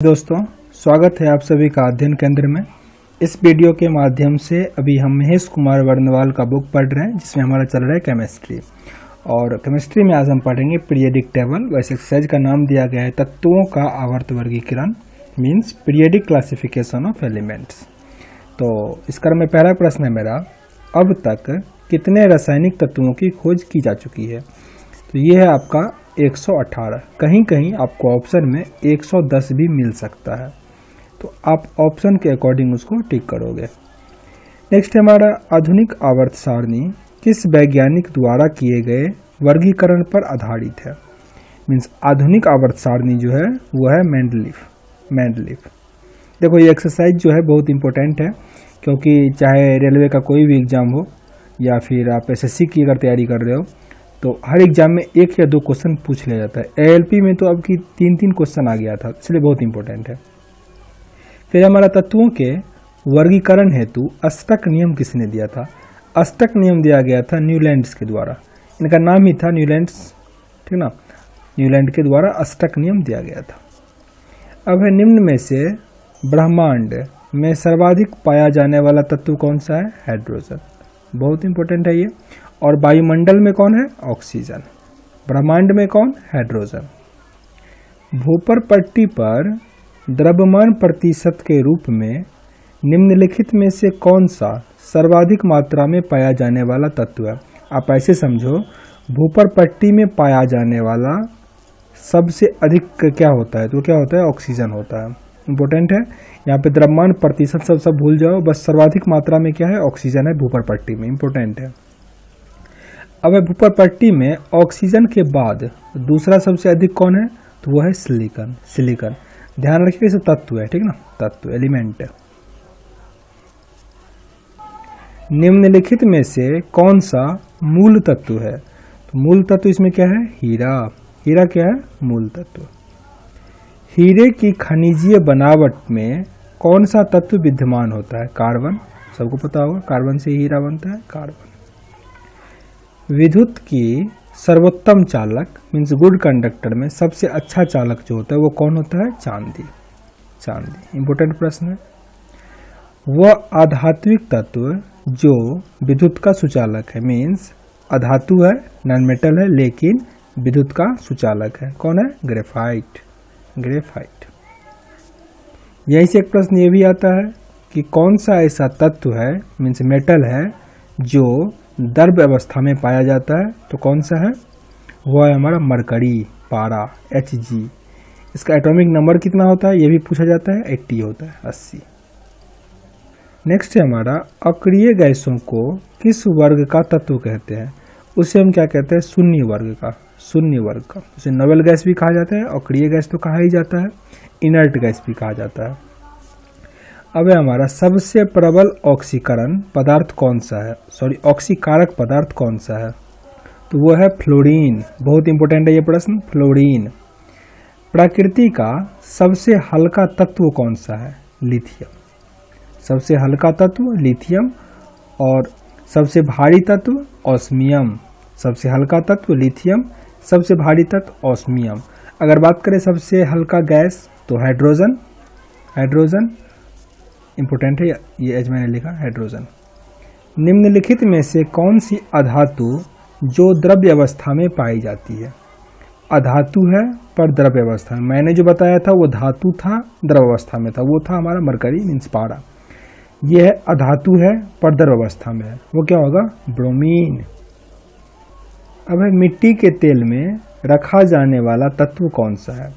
दोस्तों, स्वागत है आप सभी का अध्ययन केंद्र में। इस वीडियो के माध्यम से अभी हम महेश कुमार वर्णवाल का बुक पढ़ रहे हैं जिसमें हमारा चल रहा है केमिस्ट्री। और केमिस्ट्री में आज हम पढ़ेंगे पीरियडिक टेबल। वैसे एक्सरसाइज का नाम दिया गया है तत्वों का आवर्त वर्गीकरण, means periodic classification of elements. तो इस क्रम में पहला प्रश्न है मेरा, अब तक कितने रासायनिक तत्वों की खोज की जा चुकी है? तो ये है आपका 118। कहीं कहीं आपको ऑप्शन में 110 भी मिल सकता है, तो आप ऑप्शन के अकॉर्डिंग उसको टिक करोगे। नेक्स्ट है हमारा, आधुनिक आवर्त सारणी किस वैज्ञानिक द्वारा किए गए वर्गीकरण पर आधारित है? मीन्स आधुनिक आवर्त सारणी जो है वो है मेंडलीफ। देखो ये एक्सरसाइज जो है बहुत इंपॉर्टेंट है, क्योंकि चाहे रेलवे का कोई भी एग्जाम हो या फिर आप एसएससी की अगर तैयारी कर रहे हो तो हर एग्जाम में 1 या 2 क्वेश्चन पूछ लिया जाता है। एएलपी में तो अब की 3-3 क्वेश्चन आ गया था, इसलिए बहुत इंपॉर्टेंट है। फिर हमारा तत्वों के वर्गीकरण हेतु अष्टक नियम किसने दिया था? अष्टक नियम दिया गया था न्यूलैंड्स के द्वारा। इनका नाम ही था न्यूलैंड्स, ठीक ना। न्यूलैंड के द्वारा अष्टक नियम दिया गया था। अब है, निम्न में से ब्रह्मांड में सर्वाधिक पाया जाने वाला तत्व कौन सा है? हाइड्रोजन। बहुत इंपॉर्टेंट है ये। और वायुमंडल में कौन है? ऑक्सीजन। ब्रह्मांड में कौन? हाइड्रोजन। भूपर पट्टी पर द्रव्यमान प्रतिशत के रूप में निम्नलिखित में से कौन सा सर्वाधिक मात्रा में पाया जाने वाला तत्व है? आप ऐसे समझो, भूपर पट्टी में पाया जाने वाला सबसे अधिक क्या होता है? तो क्या होता है? ऑक्सीजन होता है। इंपॉर्टेंट है। यहाँ पे द्रव्यमान प्रतिशत सब भूल जाओ, बस सर्वाधिक मात्रा में क्या है? ऑक्सीजन है भूपर पट्टी में। इंपॉर्टेंट है। अब भूपर पट्टी में ऑक्सीजन के बाद दूसरा सबसे अधिक कौन है? तो वो है सिलिकॉन। ध्यान रखिए, इसे तत्व है, ठीक ना, तत्व, एलिमेंट है। निम्नलिखित में से कौन सा मूल तत्व है? तो मूल तत्व इसमें क्या है? हीरा क्या है? मूल तत्व। हीरे की खनिजीय बनावट में कौन सा तत्व विद्यमान होता है? कार्बन। सबको पता होगा, कार्बन से हीरा बनता है, कार्बन। विद्युत की सर्वोत्तम चालक मीन्स गुड कंडक्टर में सबसे अच्छा चालक जो होता है वो कौन होता है? चांदी। इंपॉर्टेंट प्रश्न है। वह अधात्विक तत्व जो विद्युत का सुचालक है, मीन्स अधातु है, नॉन मेटल है, लेकिन विद्युत का सुचालक है, कौन है? ग्रेफाइट। यही से एक प्रश्न ये भी आता है कि कौन सा ऐसा तत्व है, मीन्स मेटल है, जो द्रव्य अवस्था में पाया जाता है? तो कौन सा है? वो है हमारा मरकरी, पारा, Hg। इसका एटॉमिक नंबर कितना होता है ये भी पूछा जाता है, 80 होता है, 80। नेक्स्ट है हमारा, अक्रिय गैसों को किस वर्ग का तत्व कहते हैं? उसे हम क्या कहते हैं? शून्य वर्ग का। उसे नोबेल गैस भी कहा जाता है, अक्रिय गैस तो कहा ही जाता है, इनर्ट गैस भी कहा जाता है। अब हमारा सबसे प्रबल ऑक्सीकरण पदार्थ कौन सा है? ऑक्सीकारक पदार्थ कौन सा है? तो वो है फ्लोरीन। बहुत इंपॉर्टेंट है ये प्रश्न, फ्लोरीन। प्रकृति का सबसे हल्का तत्व कौन सा है? लिथियम। सबसे हल्का तत्व लिथियम। और सबसे भारी तत्व ऑस्मियम। सबसे हल्का तत्व लिथियम, सबसे भारी तत्व ऑस्मियम। अगर बात करें सबसे हल्का गैस तो हाइड्रोजन। इंपॉर्टेंट है ये, एज मैंने लिखा, हाइड्रोजन। निम्नलिखित में से कौन सी अधातु जो द्रव्य अवस्था में पाई जाती है? अधातु है पर द्रव्य अवस्था में। मैंने जो बताया था वो धातु था, द्रव अवस्था में था, वो था हमारा मरकरी मीन्स पारा। यह है अधातु है पर द्रव अवस्था में है, वो क्या होगा? ब्रोमीन। अब है, मिट्टी के तेल में रखा जाने वाला तत्व कौन सा है?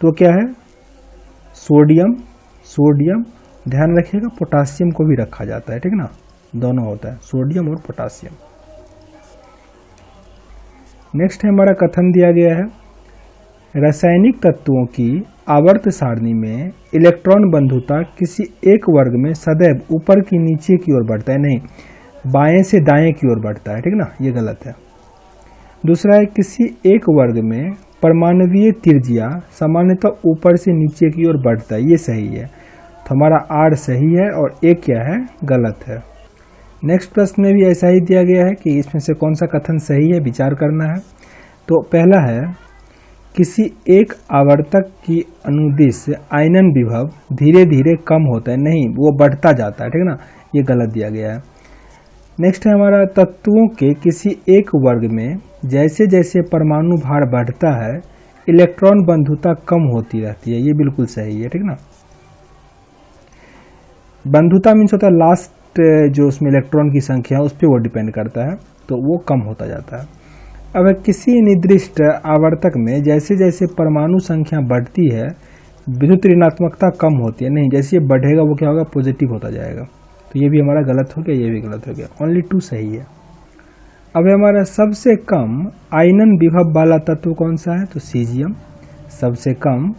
तो क्या है? सोडियम। ध्यान रखिएगा, पोटासियम को भी रखा जाता है, ठीक ना, दोनों होता है, सोडियम और पोटासियम। नेक्स्ट है हमारा, कथन दिया गया है, रासायनिक तत्वों की आवर्त सारणी में इलेक्ट्रॉन बंधुता किसी एक वर्ग में सदैव ऊपर की नीचे की ओर बढ़ता है, नहीं, बाएं से दाएं की ओर बढ़ता है, ठीक ना, ये गलत है। दूसरा है, किसी एक वर्ग में परमाणुवीय त्रिज्या सामान्यतः ऊपर से नीचे की ओर बढ़ता है, ये सही है। तो हमारा आर सही है और ए क्या है? गलत है। नेक्स्ट प्रश्न में भी ऐसा ही दिया गया है कि इसमें से कौन सा कथन सही है, विचार करना है। तो पहला है किसी एक आवर्तक की अनुदिश आयनन विभव धीरे धीरे कम होता है, नहीं वो बढ़ता जाता है, ठीक है ना, ये गलत दिया गया है। नेक्स्ट है हमारा तत्वों के किसी एक वर्ग में जैसे जैसे परमाणु भार बढ़ता है इलेक्ट्रॉन बंधुता कम होती रहती है, ये बिल्कुल सही है, ठीक ना। बंधुता मीन्स होता है लास्ट जो उसमें इलेक्ट्रॉन की संख्या है उस पर वो डिपेंड करता है, तो वो कम होता जाता है। अब किसी निर्दिष्ट आवर्तक में जैसे जैसे परमाणु संख्या बढ़ती है विद्युत ऋणात्मकता कम होती है, नहीं जैसे ये बढ़ेगा वो क्या होगा, पॉजिटिव होता जाएगा, तो ये भी हमारा गलत हो गया, ये भी गलत हो गया, ओनली 2 सही है। अब हमारा सबसे कम आयनन विभव वाला तत्व कौन सा है, तो सीजियम। सबसे कम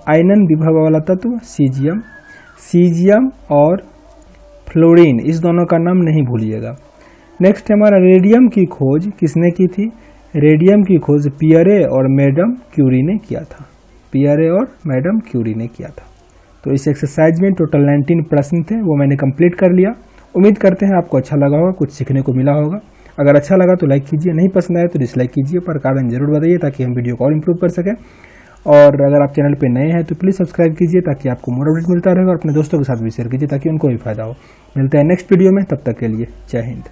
आयनन विभव वाला तत्व सीजियम। सीजियम और फ्लोरीन इस दोनों का नाम नहीं भूलिएगा। नेक्स्ट हमारा रेडियम की खोज किसने की थी, रेडियम की खोज पियरे और मैडम क्यूरी ने किया था, पियरे और मैडम क्यूरी ने किया था। तो इस एक्सरसाइज में टोटल 19 प्रश्न थे, वो मैंने कंप्लीट कर लिया। उम्मीद करते हैं आपको अच्छा लगा होगा, कुछ सीखने को मिला होगा। अगर अच्छा लगा तो लाइक कीजिए, नहीं पसंद आया तो डिसलाइक कीजिए, पर कारण जरूर बताइए ताकि हम वीडियो को और इम्प्रूव कर सकें। और अगर आप चैनल पे नए हैं तो प्लीज़ सब्सक्राइब कीजिए ताकि आपको मोर अपडेट मिलता रहेगा, और अपने दोस्तों के साथ भी शेयर कीजिए ताकि उनको भी फायदा हो। मिलते हैं नेक्स्ट वीडियो में, तब तक के लिए जय हिंद।